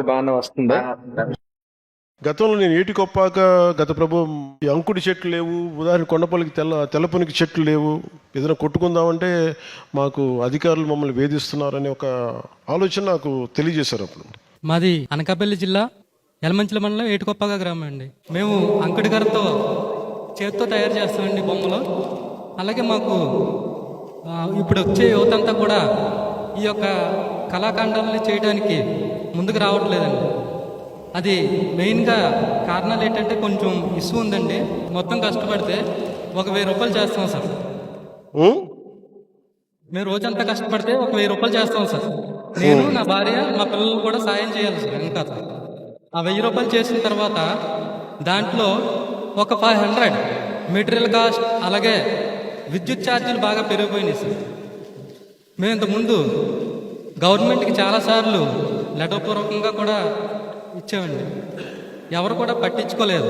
బాగానే వస్తుంది. గతంలో నేను ఏటి కొప్పాక గత ప్రభు ఈ అంకుడి చెట్లు లేవు, ఉదాహరణ కొండపల్లికి తెల్లపునికి చెట్లు లేవు, ఏదైనా కొట్టుకుందామంటే మాకు అధికారులు మమ్మల్ని వేధిస్తున్నారనే ఒక ఆలోచన నాకు తెలియజేశారు. అప్పుడు మాది అనకాపల్లి జిల్లా యలమంచిల మండలం ఏటికొప్పాక గ్రామం అండి. మేము అంకుడి గారితో చేతితో తయారు చేస్తామండి బొమ్మలు. అలాగే మాకు ఇప్పుడు వచ్చే యువత అంతా కూడా ఈ యొక్క కళాఖండాలని చేయడానికి ముందుకు రావట్లేదండి. అది మెయిన్గా కారణాలు ఏంటంటే కొంచెం ఇష్యూ ఉందండి. మొత్తం కష్టపడితే 1000 రూపాయలు చేస్తాం సార్. మేము రోజంతా కష్టపడితే 1000 రూపాయలు చేస్తాం సార్. నేను, నా భార్య, మా పిల్లలు కూడా సాయం చేయాలి సార్. ఇంకా ఆ 1000 రూపాయలు చేసిన తర్వాత దాంట్లో ఒక 500 మెటీరియల్ కాస్ట్, అలాగే విద్యుత్ ఛార్జీలు బాగా పెరిగిపోయినాయి సార్. మేము ఇంతకుముందు గవర్నమెంట్కి చాలాసార్లు లెటర్పూర్వకంగా కూడా ఇచ్చామండి. ఎవరు కూడా పట్టించుకోలేదు.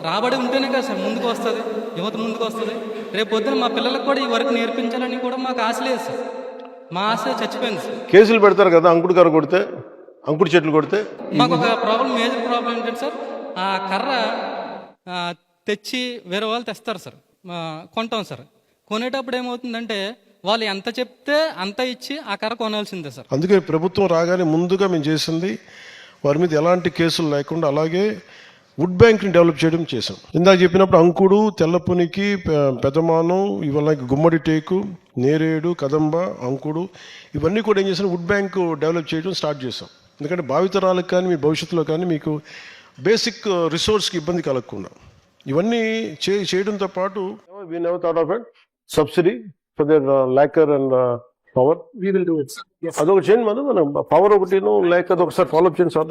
రాబడి ఉంటేనే కదా సార్ ముందుకు వస్తుంది, యువత ముందుకు వస్తుంది. రేపు పొద్దున మా పిల్లలకు కూడా ఈ వరకు నేర్పించాలని కూడా మాకు ఆశ లేదు సార్. మా ఆశ చచ్చిపోయింది సార్. కేసులు పెడతారు కదా అంకుడు గారు కొడితే, అంకుడు చెట్లు కొడితే. మాకు ఒక మేజర్ ప్రాబ్లం ఏంటంటే సార్, ఆ కర్ర తెచ్చి వేరే వాళ్ళు తెస్తారు సార్, కొంటాం సార్. కొనేటప్పుడు ఏమవుతుందంటే వాళ్ళు ఎంత చెప్తే అంత ఇచ్చి ఆ కర్ర కొనాల్సిందే సార్. అందుకే ప్రభుత్వం రాగానే ముందుగా మేము చేసింది వారి మీద ఎలాంటి కేసులు లేకుండా అలాగే వుడ్ బ్యాంక్ని డెవలప్ చేయడం చేసాం. ఇందాక చెప్పినప్పుడు అంకుడు, తెల్లపునికి, పెదమానం, ఇవన్నీ గుమ్మడి టేకు, నేరేడు, కదంబ, అంకుడు, ఇవన్నీ కూడా ఏం చేసాం, వుడ్ బ్యాంక్ డెవలప్ చేయడం స్టార్ట్ చేసాం. ఎందుకంటే భావితరాలకు కానీ మీ భవిష్యత్తులో కానీ మీకు బేసిక్ రిసోర్స్కి ఇబ్బంది కలగకుండా ఇవన్నీ చేయడంతో పాటు we never thought of it subsidy for their lacquer and power. We will do it. Yes. అదొక చేయండి, మనం పవర్ ఒకటి లేక ఒకసారి ఫాలో అప్ చేయండి సార్.